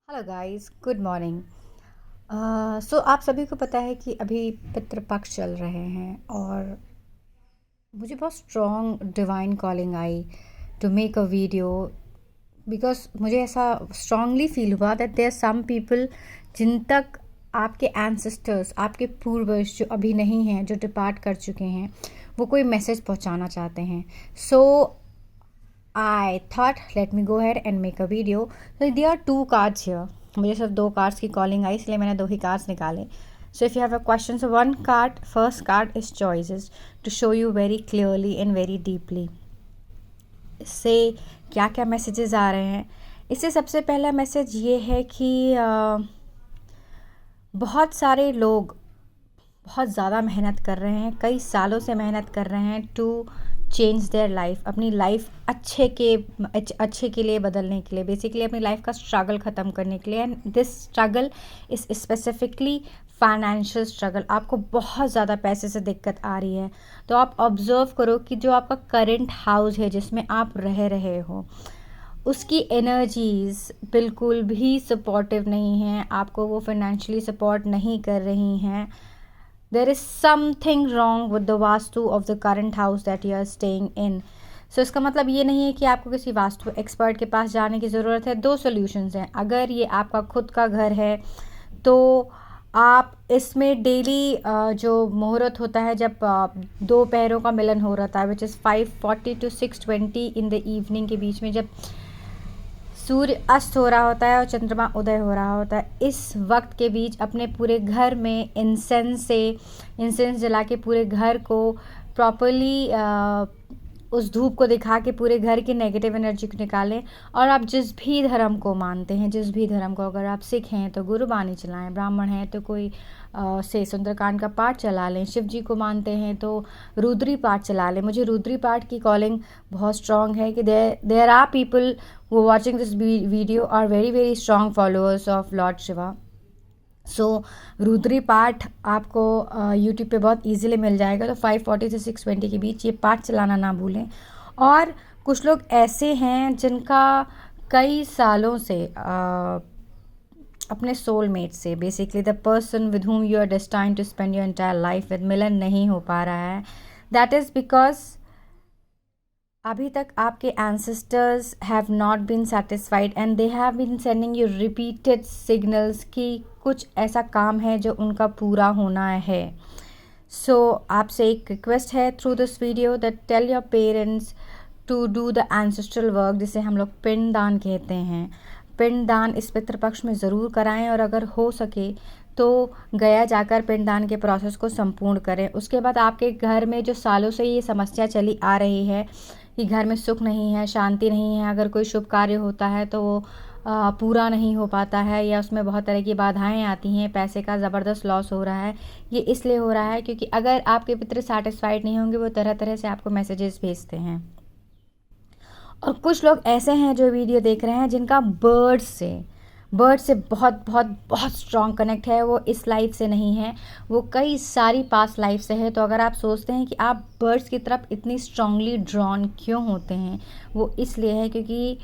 Hello guys, good morning. So आप सभी को पता है कि अभी पितृपक्ष चल रहे हैं और मुझे बहुत strong divine calling I to make a video because मुझे ऐसा स्ट्रांगली फील हुआ दैट देयर सम पीपल जिन तक आपके एंसेस्टर्स, आपके पूर्वज जो अभी नहीं हैं, जो डिपार्ट कर चुके हैं, वो कोई मैसेज पहुंचाना चाहते हैं। सो I thought let me go ahead and make a video. So there are two cards here. मुझे सिर्फ दो कार्ड्स की कॉलिंग आई, इसलिए मैंने दो ही कार्ड्स निकाले. So if you have a question, so one card, first card is choices to show you very clearly and very deeply. इससे क्या क्या मैसेजेस आ रहे हैं. इससे सबसे पहला मैसेज ये है कि बहुत सारे लोग बहुत ज़्यादा मेहनत कर रहे हैं, कई सालों से मेहनत कर रहे हैं टू चेंज देयर लाइफ, अपनी लाइफ अच्छे के लिए बदलने के लिए, बेसिकली अपनी लाइफ का स्ट्रगल ख़त्म करने के लिए. And this struggle is specifically financial struggle. आपको बहुत ज़्यादा पैसे से दिक्कत आ रही है, तो आप ऑब्ज़र्व करो कि जो आपका करेंट हाउस है जिसमें आप रह रहे हो, उसकी एनर्जीज़ बिल्कुल भी सपोर्टिव नहीं हैं, आपको वो फाइनेंशियली सपोर्ट नहीं कर रही हैं. There is something wrong with the vastu of the current house that you are staying in. So इसका मतलब ये नहीं है कि आपको किसी वास्तु एक्सपर्ट के पास जाने की ज़रूरत है. दो सॉल्यूशंस हैं. अगर ये आपका खुद का घर है तो आप इसमें डेली जो मुहूर्त होता है, जब दो पैरों का मिलन हो रहा था, which is 5:40 to 6:20 in the evening के बीच में, जब सूर्य अस्त हो रहा होता है और चंद्रमा उदय हो रहा होता है, इस वक्त के बीच अपने पूरे घर में इंसेंस जला के पूरे घर को प्रॉपरली उस धूप को दिखा के पूरे घर की नेगेटिव एनर्जी को निकालें. और आप जिस भी धर्म को मानते हैं, जिस भी धर्म को, अगर आप सिख हैं तो गुरुबानी चलाएं, ब्राह्मण हैं तो कोई से सुंदरकांड का पाठ चला लें, शिव जी को मानते हैं तो रुद्री पाठ चला लें. मुझे रुद्री पाठ की कॉलिंग बहुत स्ट्रॉन्ग है कि there are people who are watching this video are very very strong followers of Lord Shiva. सो रुद्री पाठ आपको यूट्यूब पे बहुत इजीली मिल जाएगा, तो 5:40 से 6:20 के बीच ये पाठ चलाना ना भूलें. और कुछ लोग ऐसे हैं जिनका कई सालों से अपने सोलमेट से, basically the person with whom you are destined to spend your entire life with, मिलन नहीं हो पा रहा है. दैट इज़ बिकॉज अभी तक आपके ancestors have not been satisfied and they have been sending you repeated signals कि कुछ ऐसा काम है जो उनका पूरा होना है. सो आपसे एक रिक्वेस्ट है through this video that tell your parents to do the ancestral work, जिसे हम लोग पिंडदान कहते हैं. पिंडदान इस पितृपक्ष में ज़रूर कराएं, और अगर हो सके तो गया जाकर पिंडदान के प्रोसेस को संपूर्ण करें. उसके बाद आपके घर में जो सालों से ये समस्या चली आ रही है कि घर में सुख नहीं है, शांति नहीं है, अगर कोई शुभ कार्य होता है तो वो पूरा नहीं हो पाता है, या उसमें बहुत तरह की बाधाएं आती हैं, पैसे का ज़बरदस्त लॉस हो रहा है, ये इसलिए हो रहा है क्योंकि अगर आपके पितृ सेटिस्फाइड नहीं होंगे, वो तरह तरह से आपको मैसेजेस भेजते हैं. और कुछ लोग ऐसे हैं जो वीडियो देख रहे हैं जिनका बर्ड से बहुत बहुत बहुत स्ट्रॉन्ग कनेक्ट है. वो इस लाइफ से नहीं है, वो कई सारी पास्ट लाइफ से है. तो अगर आप सोचते हैं कि आप बर्ड्स की तरफ इतनी स्ट्रांगली ड्रॉन क्यों होते हैं, वो इसलिए है क्योंकि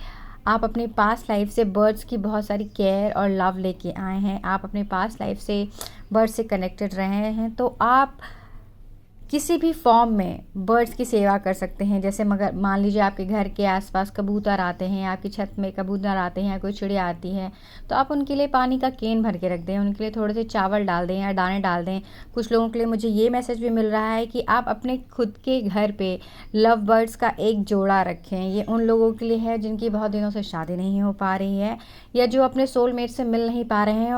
आप अपनी पास्ट लाइफ से बर्ड्स की बहुत सारी केयर और लव लेके आए हैं. आप अपने पास्ट लाइफ से बर्ड्स से कनेक्टेड रहे हैं, तो आप किसी भी फॉर्म में बर्ड्स की सेवा कर सकते हैं. जैसे मगर मान लीजिए आपके घर के आसपास कबूतर आते हैं, आपकी छत में कबूतर आते हैं, या कोई चिड़िया आती है, तो आप उनके लिए पानी का केन भर के रख दें, उनके लिए थोड़े से चावल डाल दें या दाने डाल दें. कुछ लोगों के लिए मुझे ये मैसेज भी मिल रहा है कि आप अपने खुद के घर पे लव बर्ड्स का एक जोड़ा रखें. ये उन लोगों के लिए है जिनकी बहुत दिनों से शादी नहीं हो पा रही है, या जो अपने सोलमेट से मिल नहीं पा रहे हैं,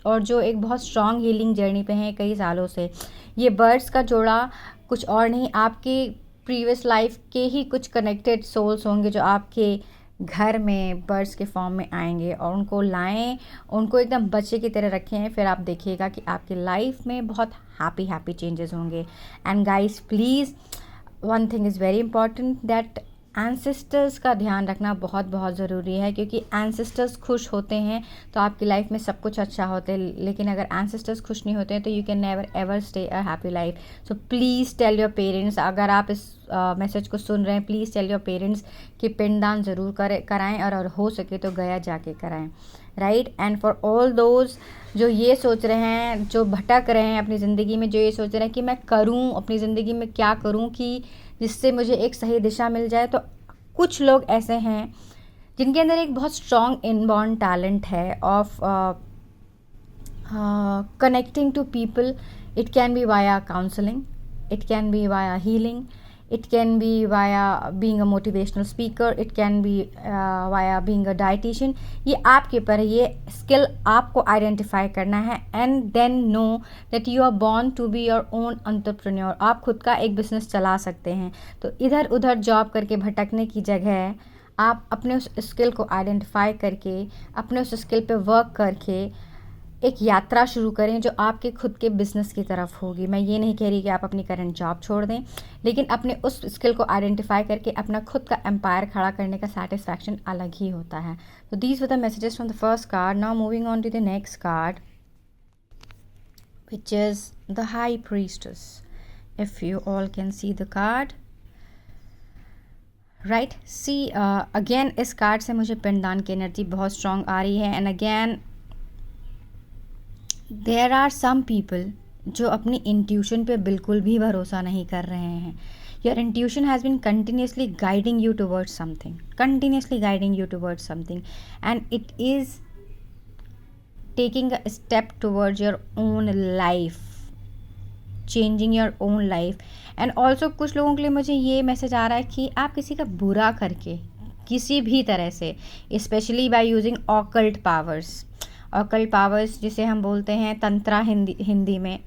और जो एक बहुत स्ट्रॉन्ग हीलिंग जर्नी पे हैं कई सालों से. ये बर्ड्स का जोड़ा कुछ और नहीं, आपके प्रीवियस लाइफ के ही कुछ कनेक्टेड सोल्स होंगे जो आपके घर में बर्ड्स के फॉर्म में आएंगे, और उनको लाएं, उनको एकदम बच्चे की तरह रखें. फिर आप देखिएगा कि आपकी लाइफ में बहुत हैप्पी चेंजेस होंगे. And guys, please, one thing is very important, that ancestors का ध्यान रखना बहुत बहुत ज़रूरी है, क्योंकि एंसेस्टर्स खुश होते हैं तो आपकी लाइफ में सब कुछ अच्छा होता है. लेकिन अगर एंसेस्टर्स खुश नहीं होते हैं तो you can never ever stay a happy life. So please tell your parents, अगर आप इस मैसेज को सुन रहे हैं, प्लीज़ टेल योर पेरेंट्स कि पिंडदान ज़रूर कराएं, और हो सके तो गया जाके कराएं. Right. And for all those जो ये सोच रहे हैं, जो भटक रहे हैं अपनी ज़िंदगी में, जो ये सोच रहे हैं कि मैं करूं अपनी ज़िंदगी में क्या करूं कि जिससे मुझे एक सही दिशा मिल जाए, तो कुछ लोग ऐसे हैं जिनके अंदर एक बहुत स्ट्रॉन्ग इनबॉर्न टैलेंट है of connecting to people. It can be via counseling, it can be via healing, it can be via being a motivational speaker, it can be via being a dietitian. ये आपके ऊपर है, ये skill आपको identify करना है and then know that you are born to be your own entrepreneur. आप खुद का एक बिजनेस चला सकते हैं. तो इधर उधर जॉब करके भटकने की जगह आप अपने उस स्किल को आइडेंटिफाई करके, अपने उस स्किल पे वर्क करके एक यात्रा शुरू करें जो आपके खुद के बिज़नेस की तरफ होगी. मैं ये नहीं कह रही कि आप अपनी करंट जॉब छोड़ दें, लेकिन अपने उस स्किल को आइडेंटिफाई करके अपना खुद का एम्पायर खड़ा करने का सेटिस्फैक्शन अलग ही होता है. तो these were the messages from the first card. Now moving on to the next card, which is the High Priestess. If you all can see the card, right? See, again इस card से मुझे पिंडदान की energy बहुत strong आ रही है. And again there are some people जो अपनी इंट्यूशन पे बिल्कुल भी भरोसा नहीं कर रहे हैं. Your intuition has been continuously guiding you towards something, and it is taking a step towards your own life, changing your own life. and also कुछ लोगों के लिए मुझे ये मैसेज आ रहा है कि आप किसी का बुरा करके किसी भी तरह से, specially by using occult powers जिसे हम बोलते हैं तंत्रा हिंदी में,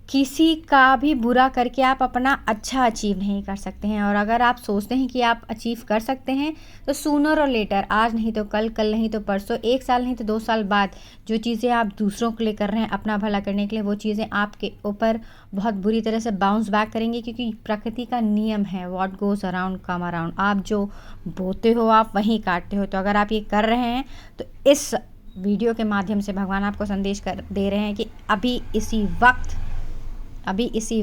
किसी का भी बुरा करके आप अपना अच्छा अचीव नहीं कर सकते हैं. और अगर आप सोचते हैं कि आप अचीव कर सकते हैं, तो सूनर और लेटर, आज नहीं तो कल, कल नहीं तो परसों, 1 साल नहीं तो 2 साल बाद, जो चीज़ें आप दूसरों के लिए कर रहे हैं अपना भला करने के लिए, वो चीज़ें आपके ऊपर बहुत बुरी तरह से बाउंस बैक करेंगी. क्योंकि प्रकृति का नियम है, what goes around come around. आप जो बोते हो आप वहीं काटते हो. तो अगर आप ये कर रहे हैं, तो इस वीडियो के माध्यम से भगवान आपको संदेश दे रहे हैं कि अभी इसी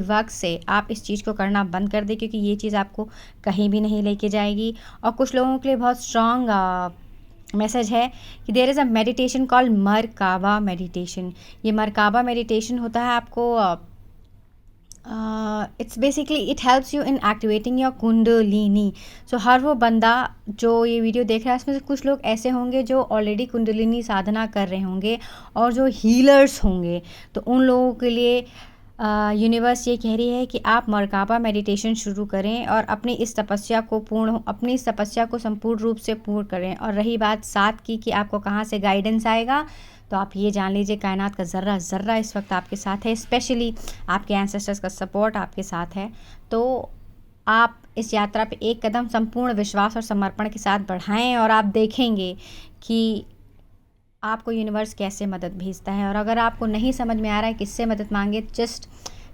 वक्त से आप इस चीज़ को करना बंद कर दें, क्योंकि ये चीज़ आपको कहीं भी नहीं लेके जाएगी. और कुछ लोगों के लिए बहुत स्ट्रॉन्ग मैसेज है कि there is a meditation called Merkaba meditation. ये मरकाबा मेडिटेशन होता है आपको, it's basically it helps you in activating your kundalini. So हर वो बंदा जो ये वीडियो देख रहा है, इसमें से कुछ लोग ऐसे होंगे जो ऑलरेडी कुंडलिनी साधना कर रहे होंगे और जो हीलर्स होंगे. तो उन लोगों के लिए यूनिवर्स ये कह रही है कि आप मरकाबा मेडिटेशन शुरू करें और अपनी इस तपस्या को संपूर्ण रूप से पूर्ण करें. और रही बात 7 की कि आपको कहाँ से गाइडेंस आएगा, तो आप ये जान लीजिए कायनात का ज़र्रा ज़र्रा इस वक्त आपके साथ है. स्पेशली आपके एंसेस्टर्स का सपोर्ट आपके साथ है. तो आप इस यात्रा पे एक कदम संपूर्ण विश्वास और समर्पण के साथ बढ़ाएं और आप देखेंगे कि आपको यूनिवर्स कैसे मदद भेजता है. और अगर आपको नहीं समझ में आ रहा है किससे मदद मांगे, जस्ट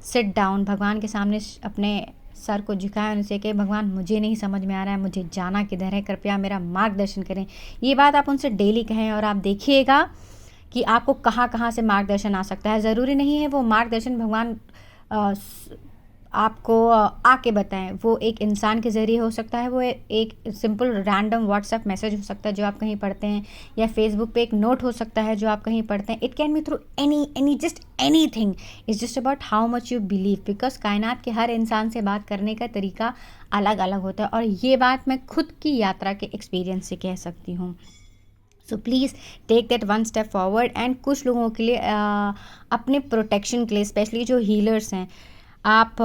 सिट डाउन, भगवान के सामने अपने सर को झुकाएं, उनसे कहें भगवान मुझे नहीं समझ में आ रहा है, मुझे जाना किधर है, कृपया मेरा मार्गदर्शन करें. ये बात आप उनसे डेली कहें और आप देखिएगा कि आपको कहाँ कहाँ से मार्गदर्शन आ सकता है. ज़रूरी नहीं है वो मार्गदर्शन भगवान आपको आके बताएं. वो एक इंसान के ज़रिए हो सकता है, वो एक सिंपल रैंडम व्हाट्सएप मैसेज हो सकता है जो आप कहीं पढ़ते हैं, या फेसबुक पे एक नोट हो सकता है जो आप कहीं पढ़ते हैं. It can be through any just anything. It's just about how much you believe, because कायनात के हर इंसान से बात करने का तरीका अलग अलग होता है. और ये बात मैं खुद की यात्रा के एक्सपीरियंस से कह सकती हूँ. So please take that one step forward. And कुछ लोगों के लिए अपने प्रोटेक्शन के लिए, स्पेशली जो हीलर्स हैं, आप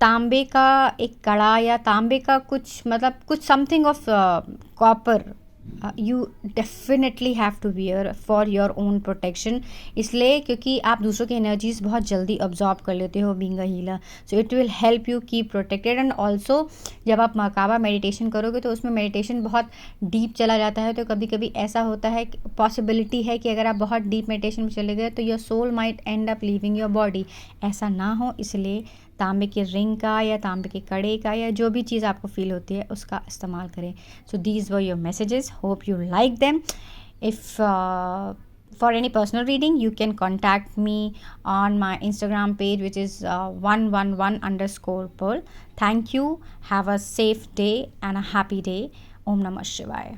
तांबे का एक कड़ा या तांबे का कुछ something of copper you definitely have to wear for your own protection. इसलिए क्योंकि आप दूसरों की एनर्जीज बहुत जल्दी ऑब्जॉर्व कर लेते हो being a healer. So it will help you keep protected. And also जब आप मरकाबा मेडिटेशन करोगे तो उसमें मेडिटेशन बहुत डीप चला जाता है. तो कभी कभी ऐसा होता है, पॉसिबिलिटी है कि अगर आप बहुत डीप मेडिटेशन में चले गए तो your soul might end up leaving your body. ऐसा ना हो, इसलिए तांबे के रिंग का या तांबे के कड़े का या जो भी चीज़ आपको फील होती है उसका इस्तेमाल करें. So these were your messages, hope you like them. If for any personal reading you can contact me on my Instagram page, which is 111_Pearl. Thank you. Have a safe day and a happy day. Om Namah Shivaya.